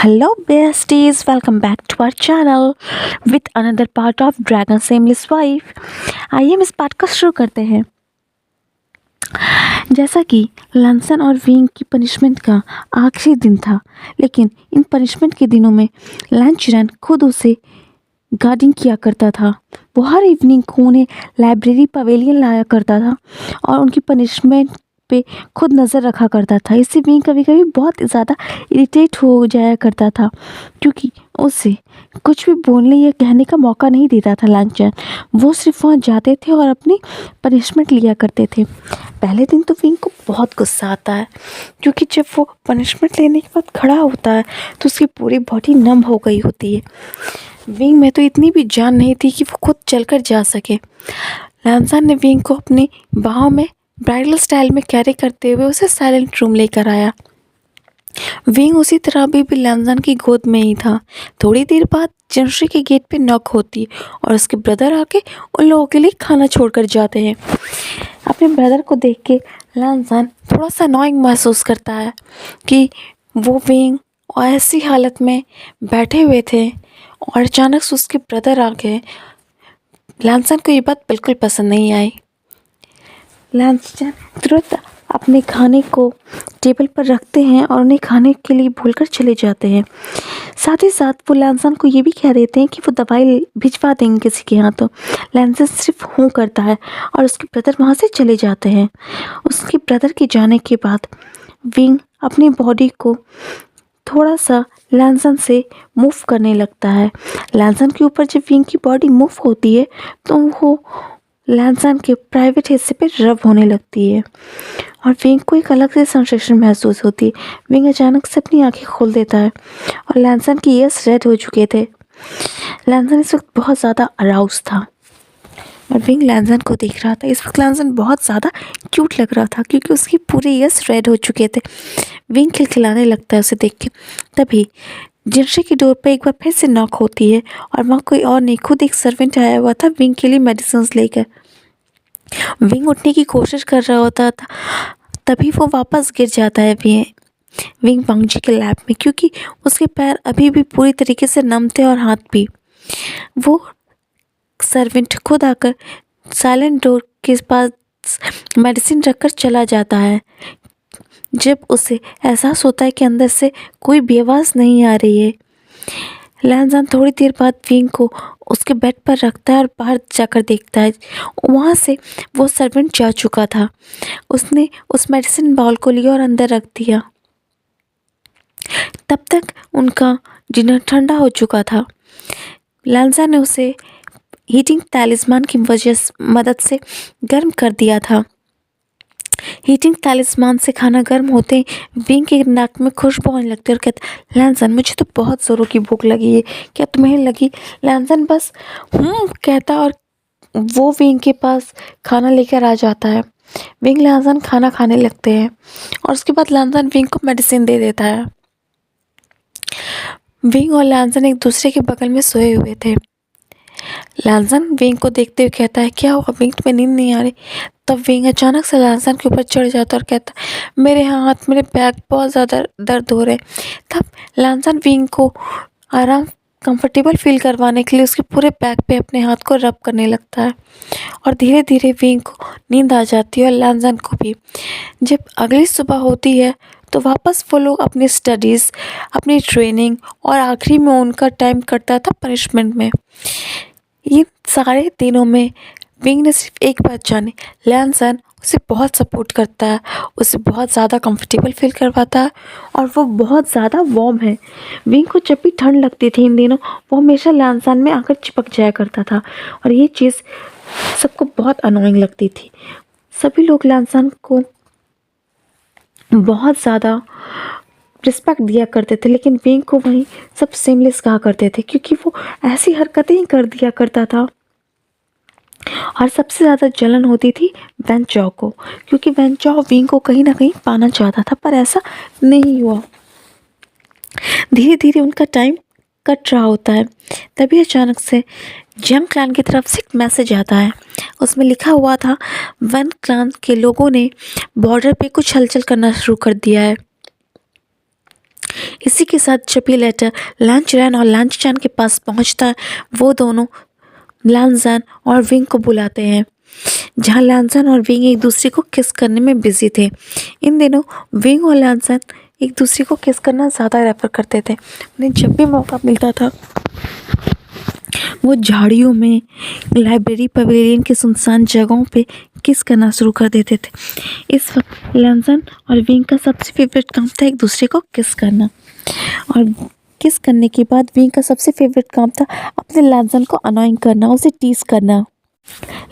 Hello, besties. Welcome back to our channel with another part of Dragon Shameless Wife. आइए हम इस part को शुरू करते हैं। जैसा कि लैंसन और विंग की पनिशमेंट का आखिरी दिन था, लेकिन इन पनिशमेंट के दिनों में लैंचरन खुद उसे गार्डिंग किया करता था। वो हर इवनिंग को उन्हें लाइब्रेरी पवेलियन लाया करता था और उनकी पनिशमेंट पे खुद नज़र रखा करता था। इससे विंग कभी कभी बहुत ज़्यादा इरिटेट हो जाया करता था, क्योंकि उसे कुछ भी बोलने या कहने का मौका नहीं देता था लैंचरन। वो सिर्फ वहाँ जाते थे और अपनी पनिशमेंट लिया करते थे। पहले दिन तो विंग को बहुत गुस्सा आता है, क्योंकि जब वो पनिशमेंट लेने के बाद खड़ा होता है तो उसकी पूरी बॉडी नम हो गई होती है। विंग में तो इतनी भी जान नहीं थी कि वो खुद चलकर जा सके। लैंसन ने विंग को अपनी बाहों में ब्राइडल स्टाइल में कैरी करते हुए उसे साइलेंट रूम लेकर आया। विंग उसी तरह भी लैंसन की गोद में ही था। थोड़ी देर बाद जेंट्री के गेट पे नॉक होती है और उसके ब्रदर आके उन लोगों के लिए खाना छोड़कर जाते हैं। अपने ब्रदर को देख के लैंसन थोड़ा सा अनोइंग महसूस करता है कि वो विंग ऐसी हालत में बैठे हुए थे और अचानक से उसके ब्रदर आ गए। लैंसन को ये बात बिल्कुल पसंद नहीं आई। लैंसन तुरंत अपने खाने को टेबल पर रखते हैं और उन्हें खाने के लिए भूलकर चले जाते हैं। साथ ही साथ वो लैंसन को ये भी कह देते हैं कि वो दवाई भिजवा देंगे किसी के यहाँ। तो लैंसन सिर्फ हूँ करता है और उसके ब्रदर वहाँ से चले जाते हैं। उसके ब्रदर के जाने के बाद विंग अपनी बॉडी को थोड़ा सा लैंसन से मूव करने लगता है। लैंसन के ऊपर जब विंग की बॉडी मूव होती है तो वो लैंसन के प्राइवेट हिस्से पे रब होने लगती है और विंग को एक अलग से सेंसेशन महसूस होती है। विंग अचानक से अपनी आंखें खोल देता है और लैंसन की ईयर्स रेड हो चुके थे। लैंसन इस वक्त बहुत ज़्यादा अराउज था और विंग लैंसन को देख रहा था। इस वक्त लैंसन बहुत ज़्यादा क्यूट लग रहा था, क्योंकि उसकी पूरे ईयर्स रेड हो चुके थे। विंग खिलखिलाने लगता है उसे देख के। तभी जेंट्री की डोर पर एक बार फिर से नॉक होती है और वहाँ कोई और नहीं, खुद एक सर्वेंट आया हुआ था विंग के लिए मेडिसिन लेकर। विंग उठने की कोशिश कर रहा होता था, तभी वो वापस गिर जाता है विंग वांगजी के लैब में, क्योंकि उसके पैर अभी भी पूरी तरीके से नम थे और हाथ भी। वो सर्वेंट खुद आकर साइलेंट डोर के पास मेडिसिन रखकर चला जाता है। जब उसे एहसास होता है कि अंदर से कोई भी आवाज़ नहीं आ रही है, लैंसन थोड़ी देर बाद विंग को उसके बेड पर रखता है और बाहर जाकर देखता है। वहाँ से वो सर्वेंट जा चुका था। उसने उस मेडिसिन बॉल को लिया और अंदर रख दिया। तब तक उनका डिनर ठंडा हो चुका था। लैंसन ने उसे हीटिंग तैलिस्मान की मदद से गर्म कर दिया था। हीटिंग तैलिस्मान से खाना गर्म होते ही विंग के नाक में खुशबू आने लगती है और कहता, लैंसन मुझे तो बहुत ज़ोरों की भूख लगी है, क्या तुम्हें लगी? लैंसन बस कहता और वो विंग के पास खाना लेकर आ जाता है। विंग लैंसन खाना खाने लगते हैं और उसके बाद लैंसन विंग को मेडिसिन दे देता है। विंग और लैंसन एक दूसरे के बगल में सोए हुए थे। लैंसन विंग को देखते हुए कहता है, क्या हुआ विंग, तुम्हें नींद नहीं आ रही? तब विंग अचानक से लैंसन के ऊपर चढ़ जाता और कहता, मेरे हाथ मेरे बैक बहुत ज़्यादा दर्द हो रहे। तब लैंसन विंग को आराम कंफर्टेबल फील करवाने के लिए उसके पूरे बैक पे अपने हाथ को रब करने लगता है और धीरे धीरे विंग को नींद आ जाती है और लैंसन को भी। जब अगली सुबह होती है तो वापस वो लोग अपनी स्टडीज़, अपनी ट्रेनिंग और आखिरी में उनका टाइम कटता था पनिशमेंट में। इन सारे दिनों में विंग ने सिर्फ एक बात जानी, लैंसन उसे बहुत सपोर्ट करता है, उसे बहुत ज़्यादा कंफर्टेबल फील करवाता है और वो बहुत ज़्यादा वार्म है। विंग को जब भी ठंड लगती थी इन दिनों, वो हमेशा लैंसन में आकर चिपक जाया करता था और ये चीज़ सबको बहुत अनोइंग लगती थी। सभी लोग लैंसन को बहुत ज़्यादा रिस्पेक्ट दिया करते थे, लेकिन विंग को वहीं सब सेमलेस कहा करते थे, क्योंकि वो ऐसी हरकतें ही कर दिया करता था। और सबसे ज़्यादा जलन होती थी वेंचॉ को, क्योंकि वेंचॉ विंग को कहीं ना कहीं पाना चाहता था, पर ऐसा नहीं हुआ। धीरे धीरे उनका टाइम कट रहा होता है। तभी अचानक से जंग क्लैन की तरफ से एक मैसेज आता है। उसमें लिखा हुआ था, वन क्लैन के लोगों ने बॉर्डर पे कुछ हलचल करना शुरू कर दिया है। इसी के साथ जब ये लेटर लांचरैन और लांचचैन के पास पहुंचता है, वो दोनों लांजन और विंग को बुलाते हैं, जहां लांजन और विंग एक दूसरे को किस करने में बिजी थे। इन दिनों विंग और लांजन एक दूसरे को किस करना ज़्यादा रेफर करते थे। उन्हें जब भी मौका मिलता था वो झाड़ियों में, लाइब्रेरी, पवेलियन के सुनसान जगहों पे किस करना शुरू कर देते थे। इस वक्त लांजन और विंग का सबसे फेवरेट काम था एक दूसरे को किस करना, और किस करने के बाद विंग का सबसे फेवरेट काम था अपने लांजन को अनॉइंग करना, उसे टीज करना।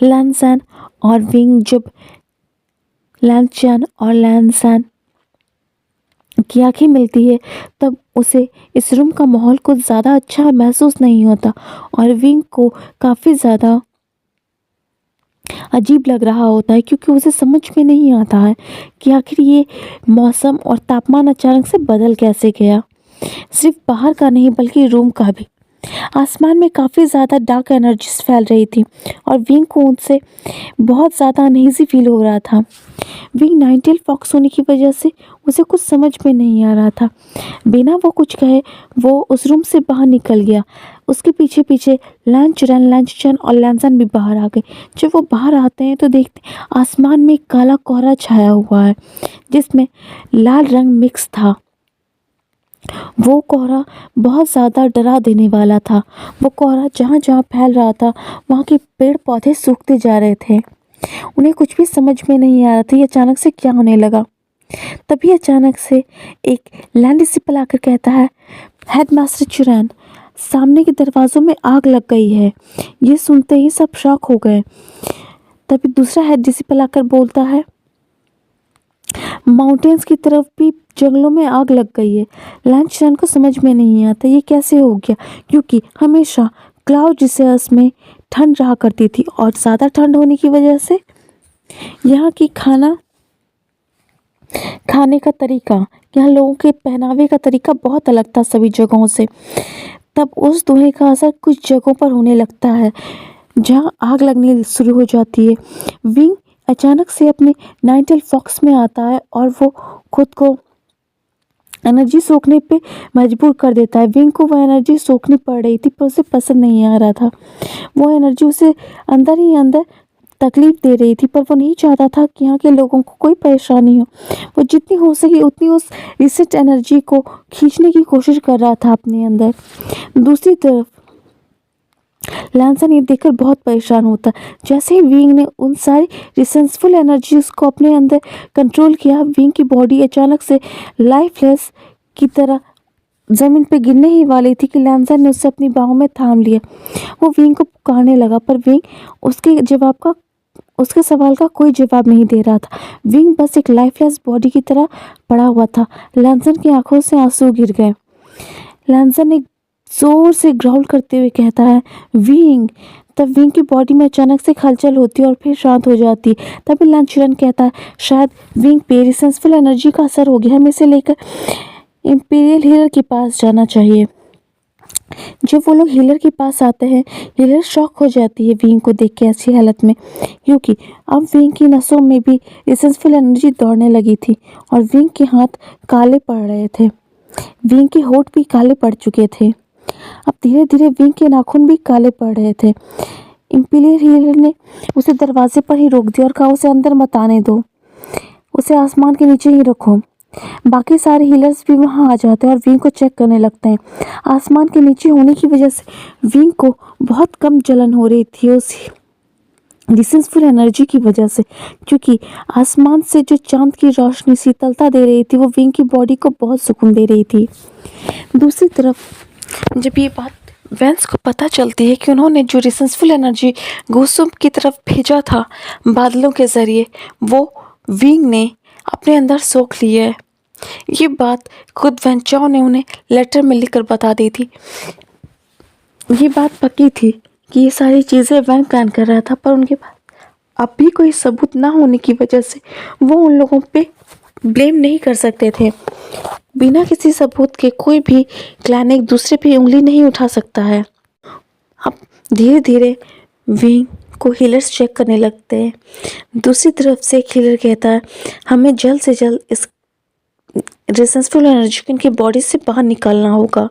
लांजन और विंग जब लांचन और लांजन की आंखें मिलती है तब उसे इस रूम का माहौल कुछ ज़्यादा अच्छा महसूस नहीं होता और विंग को काफ़ी ज़्यादा अजीब लग रहा होता है, क्योंकि उसे समझ में नहीं आता है कि आखिर ये मौसम और तापमान अचानक से बदल कैसे गया। सिर्फ बाहर का नहीं बल्कि रूम का भी। आसमान में काफ़ी ज़्यादा डार्क एनर्जीज फैल रही थी और विंग को उनसे बहुत ज़्यादा अनईजी फील हो रहा था। विंग नाइनटेल फॉक्स होने की वजह से उसे कुछ समझ में नहीं आ रहा था। बिना वो कुछ कहे वो उस रूम से बाहर निकल गया। उसके पीछे पीछे लांचरैन, लांचचैन और लांजन भी बाहर आ गए। जब वो बाहर आते हैं तो देखते आसमान में एक काला कोहरा छाया हुआ है जिसमें लाल रंग मिक्स था। वो कोहरा बहुत ज़्यादा डरा देने वाला था। वो कोहरा जहाँ जहाँ फैल रहा था वहाँ के पेड़ पौधे सूखते जा रहे थे। उन्हें कुछ भी समझ में नहीं आ रहा था ये अचानक से क्या होने लगा। तभी अचानक से एक लैंड डिसिपल आकर कहता है, हेडमास्टर चुरैन, सामने के दरवाज़ों में आग लग गई है। ये सुनते ही सब शॉक हो गए। तभी दूसरा हेड डिसिपल आकर बोलता है, माउंटेन्स की तरफ भी जंगलों में आग लग गई है। लांचरैन को समझ में नहीं आता ये कैसे हो गया, क्योंकि हमेशा क्लाउड रिसर्च में ठंड रहा करती थी और ज़्यादा ठंड होने की वजह से यहाँ की खाने का तरीका, यहाँ लोगों के पहनावे का तरीका बहुत अलग था सभी जगहों से। तब उस धुएं का असर कुछ जगहों पर होने लगता है जहाँ आग लगने शुरू हो जाती है। विंग अचानक से अपने नाइनटेल फॉक्स में आता है और वो खुद को एनर्जी सोखने पे मजबूर कर देता है। विंग को वो एनर्जी सोखनी पड़ रही थी पर उसे पसंद नहीं आ रहा था। वो एनर्जी उसे अंदर ही अंदर तकलीफ दे रही थी, पर वो नहीं चाहता था कि यहाँ के लोगों को कोई परेशानी हो। वो जितनी हो सके उतनी उस रिसेट एनर्जी को खींचने की कोशिश कर रहा था अपने अंदर। दूसरी तरफ लांसन ये देखकर बहुत परेशान होता। जैसे ही विंग ने उन सारी रिसेंसफुल एनर्जीज को अपने अंदर कंट्रोल किया, विंग की बॉडी अचानक से लाइफलेस की तरह ज़मीन पे गिरने ही वाली थी कि लांसन ने उसे अपनी बाहों में थाम लिया। वो विंग को पुकारने लगा पर विंग उसके सवाल का कोई जवाब नहीं दे रहा था। विंग बस एक लाइफलेस बॉडी की तरह पड़ा हुआ था। लांसन की आंखों से आंसू गिर गए। लांसन एक जोर से ग्राउल करते हुए कहता है, विंग। तब विंग की बॉडी में अचानक से हलचल होती है और फिर शांत हो जाती है। तभी लांचरैन कहता है, शायद विंग पे रिसेंसफुल एनर्जी का असर हो गया, हमें इसे लेकर इंपीरियल हीलर के पास जाना चाहिए। जब वो लोग हीलर के पास आते हैं, हीलर शॉक हो जाती है विंग को देख के ऐसी हालत में, क्योंकि अब विंग की नसों में भी रिसेंसफुल एनर्जी दौड़ने लगी थी और विंग के हाथ काले पड़ रहे थे। विंग के होंठ भी काले पड़ चुके थे। अब धीरे धीरे विंग के नाखून भी काले पड़ रहे थे। इंपीरियल हीलर ने उसे दरवाजे पर ही रोक दिया और कहा, उसे अंदर मत आने दो, उसे आसमान के नीचे ही रखो। बाकी सारे हीलर्स भी वहां आ जाते हैं और विंग को चेक करने लगते हैं। आसमान के नीचे होने की वजह से विंग को बहुत कम जलन हो रही थी उस रिसेंसफुल एनर्जी की वजह से, क्योंकि आसमान से जो चांद की रोशनी शीतलता दे रही थी वो विंग की बॉडी को बहुत सुकून दे रही थी। दूसरी तरफ जब ये बात वेंस को पता चलती है कि उन्होंने जो रिसेंसफुल एनर्जी गोसुम की तरफ भेजा था बादलों के ज़रिए, वो विंग ने अपने अंदर सोख ली है। ये बात खुद वेंचाओ ने उन्हें लेटर में लिखकर बता दी थी। ये बात पक्की थी कि ये सारी चीज़ें वैंग प्लान कर रहा था, पर उनके पास अब भी कोई सबूत ना होने की वजह से वो उन लोगों पे ब्लेम नहीं कर सकते थे। बिना किसी सबूत के कोई भी क्लैन एक दूसरे पे उंगली नहीं उठा सकता है। अब धीरे धीरे विंग को हीलर्स चेक करने लगते हैं। दूसरी तरफ से एक हीलर कहता है, हमें जल्द से जल्द इस रिसेंसफुल एनर्जी को इनकी बॉडी से बाहर निकालना होगा।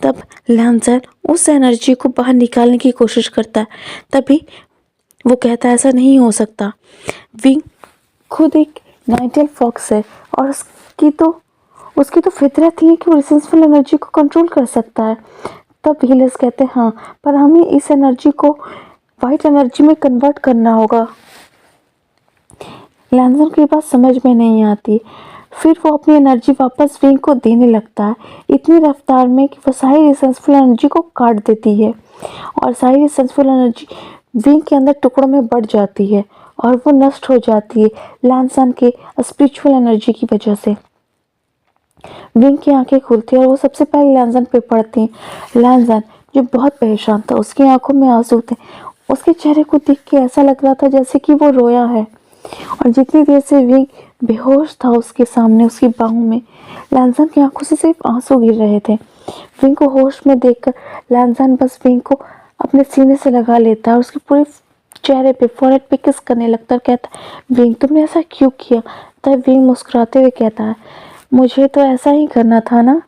तब लैंसर उस एनर्जी को बाहर निकालने की कोशिश करता है, तभी वो कहता है ऐसा नहीं हो सकता। विंग खुद एक नाइटिंगेल फॉक्स है और उसकी तो फितरत ही है कि वो रिसेंसफुल एनर्जी को कंट्रोल कर सकता है। तब हीलर्स कहते हैं हाँ, पर हमें इस एनर्जी को वाइट एनर्जी में कन्वर्ट करना होगा। लैंसर की बात समझ में नहीं आती। फिर वो अपनी एनर्जी वापस विंग को देने लगता है, इतनी रफ्तार में कि वो सारी रिसेंसफुल एनर्जी को काट देती है और सारी रिसेंसफुल एनर्जी विंग के अंदर टुकड़ों में बढ़ जाती है और वो नष्ट हो जाती है लैंसन के स्पिरिचुअल एनर्जी की वजह से। विंग की आंखें खुलती है और वो सबसे पहले लैंसन पे पड़ती हैं। लैंसन जो बहुत परेशान था, उसकी आंखों में आंसू थे। उसके चेहरे को देख के ऐसा लग रहा था जैसे कि वो रोया है और जितनी देर से विंग बेहोश था उसके सामने उसकी बाहों में, लैंसन की आंखों से सिर्फ आंसू गिर रहे थे। विंग को होश में देखकर लैंसन बस विंग को अपने सीने से लगा लेता है और उसके पूरे चेहरे पे, फोrehead पे किस करने लगता है और कहता है विंग तुमने ऐसा क्यों किया। तब विंग मुस्कुराते हुए कहता है मुझे तो ऐसा ही करना था ना,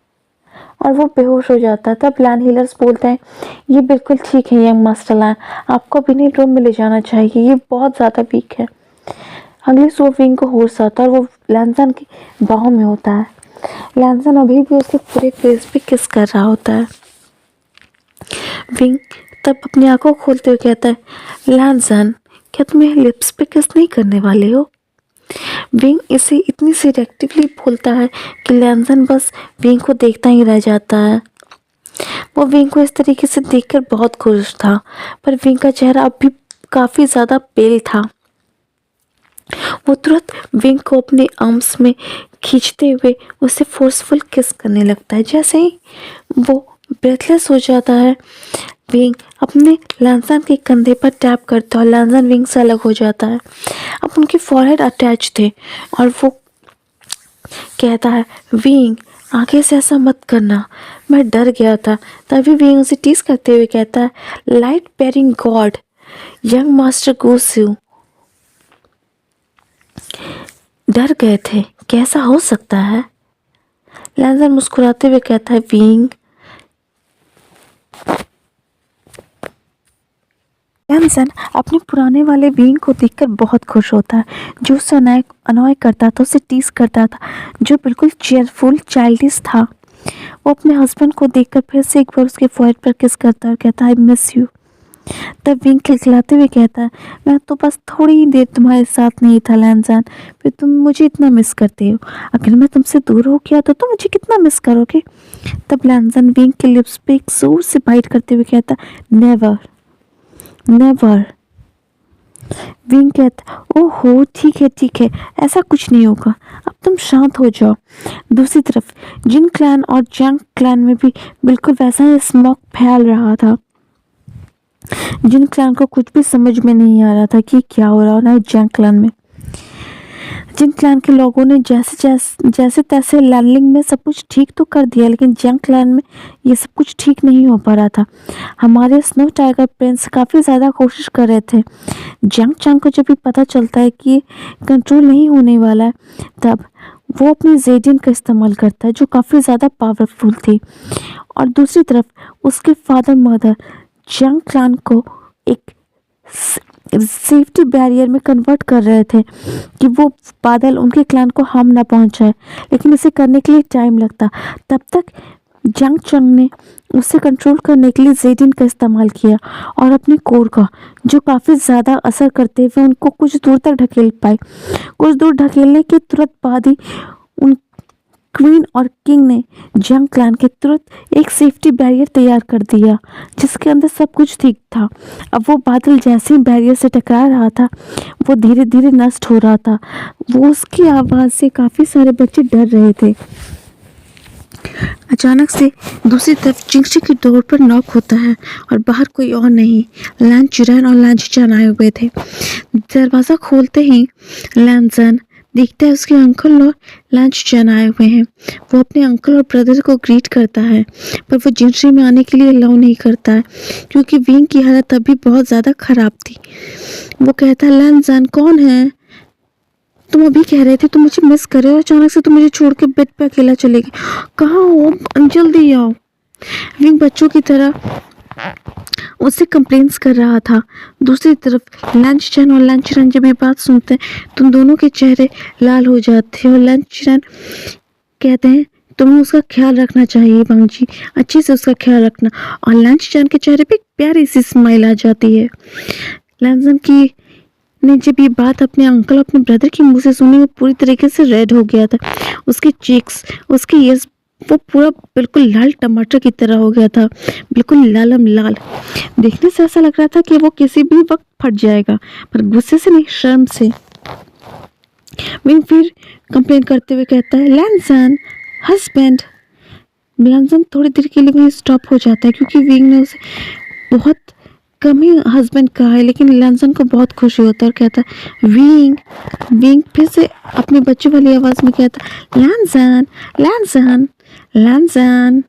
और वो बेहोश हो जाता है। तब लैन हीलर्स बोलते हैं ये बिल्कुल ठीक है यंग मास्टर लैन, आपको अभी रूम में ले जाना चाहिए, ये बहुत ज़्यादा वीक है। अगली सुबह विंग को होश आता है और वो लैंसन की बाहों में होता है। लैंसन अभी भी उसके पूरे फेस पे किस कर रहा होता है। विंग तब अपनी आंखों खोलते हुए कहता है लैंसन क्या तुम मेरे लिप्स पे किस नहीं करने वाले हो। विंग इसे इतनी सिलेक्टिवली बोलता है कि लैंसन बस विंग को देखता ही रह जाता है। वो विंग को इस तरीके से देखकर बहुत खुश था, पर विंग का चेहरा अब भी काफ़ी ज़्यादा पेल था। वो तुरंत विंग को अपने आर्म्स में खींचते हुए उसे फोर्सफुल किस करने लगता है। जैसे ही वो ब्रेथलेस हो जाता है, विंग अपने लैंसन के कंधे पर टैप करता है और लैंसन विंग से अलग हो जाता है। अब उनके फॉरहेड अटैच थे और वो कहता है विंग आगे से ऐसा मत करना, मैं डर गया था। तभी विंग उसे टीज करते हुए कहता है light bearing god young master Gosu डर गए थे, कैसा हो सकता है। लैंसन मुस्कुराते हुए कहता है विंग। लैंसन अपने पुराने वाले विंग को देखकर बहुत खुश होता है, जो उसे अनॉय करता था, उसे टीज करता था, जो बिल्कुल चेयरफुल चाइल्डिश था। वो अपने हस्बैंड को देखकर फिर से एक बार उसके फॉरहेड पर किस करता है और कहता है आई मिस यू। तब विंग खिलखिलाते हुए कहता है मैं तो बस थोड़ी ही देर तुम्हारे साथ नहीं था लैंसन, फिर तुम मुझे इतना मिस करते हो। अगर मैं तुमसे दूर हो गया तो तुम मुझे कितना मिस करोगे। तब लैंसन विंग के लिप्स पे एक जोर से बाइट करते हुए कहता नेवर नेवर। विंग कहता ओहो ठीक है ऐसा कुछ नहीं होगा, अब तुम शांत हो जाओ। दूसरी तरफ जिन क्लैन और जंग क्लैन में भी बिल्कुल वैसा ही स्मोक फैल रहा था। जिन क्लैन को कुछ भी समझ में नहीं आ रहा था कि क्या हो रहा है जंग क्लैन में। जिन क्लैन के लोगों ने जैसे तैसे लैंडलिंग में सब कुछ ठीक तो कर दिया, लेकिन जंग क्लैन में ये सब कुछ ठीक नहीं हो पा रहा था। हमारे स्नो टाइगर प्रिंस काफ़ी ज़्यादा कोशिश कर रहे थे। जंग चंग को जब भी पता चलता है कि कंट्रोल नहीं होने वाला है, तब वो अपनी जेडियन का इस्तेमाल करता है जो काफ़ी ज़्यादा पावरफुल थी। और दूसरी तरफ उसके फादर मदर जंग क्लैन को एक सेफ्टी बैरियर में कन्वर्ट कर रहे थे कि वो बादल उनके क्लैन को हार्म ना पहुंचाए, लेकिन इसे करने के लिए टाइम लगता। तब तक जंग चंग ने उसे कंट्रोल करने के लिए जेडिन का इस्तेमाल किया और अपनी कोर का, जो काफ़ी ज़्यादा असर करते हुए उनको कुछ दूर तक ढकेल पाए। कुछ दूर ढकेलने के तुरंत बाद ही उन क्वीन और किंग ने जंग क्लैन के तुरंत एक सेफ्टी बैरियर तैयार कर दिया जिसके अंदर सब कुछ ठीक था। अब वो बादल जैसे ही बैरियर से टकरा रहा था, वो धीरे धीरे नष्ट हो रहा था। वो उसकी आवाज़ से काफ़ी सारे बच्चे डर रहे थे। अचानक से दूसरी तरफ चिंगची की डोर पर नॉक होता है और बाहर कोई और नहीं, लैन चिरैन और लैन चिचान आए हुए थे। दरवाज़ा खोलते ही लैंसन देखता है उसके अंकल और लैन चिचान आए हुए हैं। वो अपने अंकल और ब्रदर को ग्रीट करता है, पर वो जिंगची में आने के लिए अलाउ नहीं करता है क्योंकि विंग की हालत अभी बहुत ज़्यादा ख़राब थी। वो कहता है लैंसन कौन है, तुम अभी कह रहे थे तुम मुझे मिस कर रहे हो, अचानक से तुम मुझे छोड़ के बेड पे अकेला चले गए। कहाँ हो, जल्दी आओ। विंग बच्चों की तरह उससे कंप्लेंट्स कर रहा था। दूसरी तरफ लंचन और लंचरन जब ये बात सुनते हैं तो उन दोनों के चेहरे लाल हो जाते हैं और लंचरन कहते हैं तुम्हें उसका ख्याल रखना चाहिए बंजी, अच्छे से उसका ख्याल रखना। और लंचन के चेहरे पे एक प्यारी सी स्माइल आ जाती है। लंचन की ने जब ये बात अपने अंकल अपने ब्रदर के मुंह से सुनी वो पूरी तरीके से रेड हो गया था। उसके चीक्स, उसके ईयर्स, वो पूरा बिल्कुल लाल टमाटर की तरह हो गया था, बिल्कुल लालम लाल। देखने से ऐसा लग रहा था कि वो किसी भी वक्त फट जाएगा, पर गुस्से से नहीं, शर्म से। विंग फिर कंप्लेन करते हुए कहता है लैंसन हस्बैंड। लैंसन थोड़ी देर के लिए वहीं स्टॉप हो जाता है क्योंकि विंग ने उसे बहुत कम ही हस्बैंड कहा है, लेकिन लैंसन को बहुत खुशी होता है और कहता है विंग। विंग फिर से अपने बच्चों वाली आवाज़ में कहता है लैंसन लैंसन लैंसन।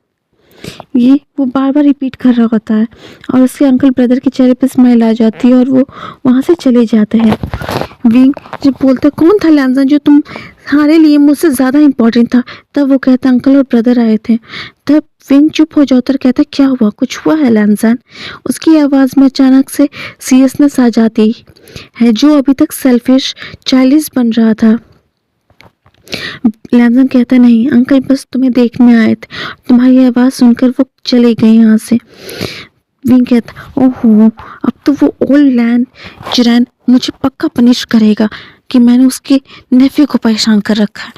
ये वो बार बार रिपीट कर रहा होता है और उसके अंकल ब्रदर के चेहरे पे स्माइल आ जाती है और वो वहाँ से चले जाते हैं। विंग जब बोलता कौन था लैंसन जो तुम्हारे लिए मुझसे ज़्यादा इम्पोर्टेंट था, तब वो कहता अंकल और ब्रदर आए थे। तब विंग चुप हो जाता और कहता क्या हुआ, कुछ हुआ है लैंसन। उसकी आवाज़ में अचानक से सीरियसनेस आ जाती है जो अभी तक सेल्फिश चाइल्डिश बन रहा था। लैंसन कहता नहीं अंकल बस तुम्हें देखने आए थे, तुम्हारी आवाज़ सुनकर वो चले गए यहाँ से। विंग कहता ओहो अब तो वो ओल्ड लैंड चिरैन मुझे पक्का पनिश करेगा कि मैंने उसके नेफ्यू को परेशान कर रखा है।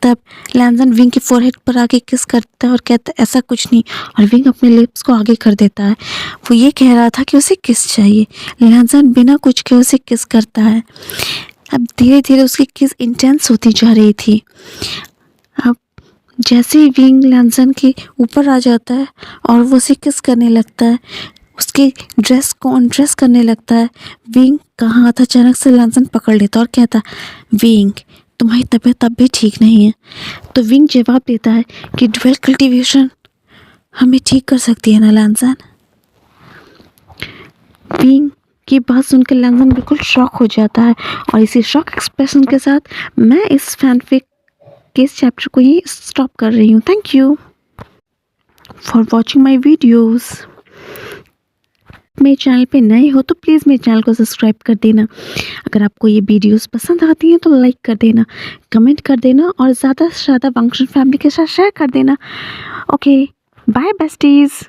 तब लैंसन विंग के फोरहेड पर आके किस करता है और कहता है ऐसा कुछ नहीं, और विंग अपने लिप्स को आगे कर देता है। वो ये कह रहा था कि उसे किस चाहिए। लैंसन बिना कुछ कहे उसे किस करता है। अब धीरे धीरे उसकी किस इंटेंस होती जा रही थी। अब जैसे ही विंग लैंसन के ऊपर आ जाता है और वो उसे किस करने लगता है, उसके ड्रेस को अनड्रेस करने लगता है, विंग का हाथ अचानक से लैंसन पकड़ लेता और कहता विंग तुम्हारी तबीयत अब भी ठीक नहीं है। तो विंग जवाब देता है कि ड्वेल कल्टीवेशन हमें ठीक कर सकती है ना लैंसन। विंग की बात सुनकर लैंसन बिल्कुल शॉक हो जाता है और इसी शॉक एक्सप्रेशन के साथ मैं इस फैनफिक के इस चैप्टर को ही स्टॉप कर रही हूँ। Thank you for watching my videos. मेरे चैनल पे नए हो तो प्लीज़ मेरे चैनल को सब्सक्राइब कर देना। अगर आपको ये वीडियोस पसंद आती हैं तो लाइक कर देना, कमेंट कर देना और ज़्यादा से ज़्यादा फंक्शन फैमिली के साथ शेयर कर देना। Okay bye besties.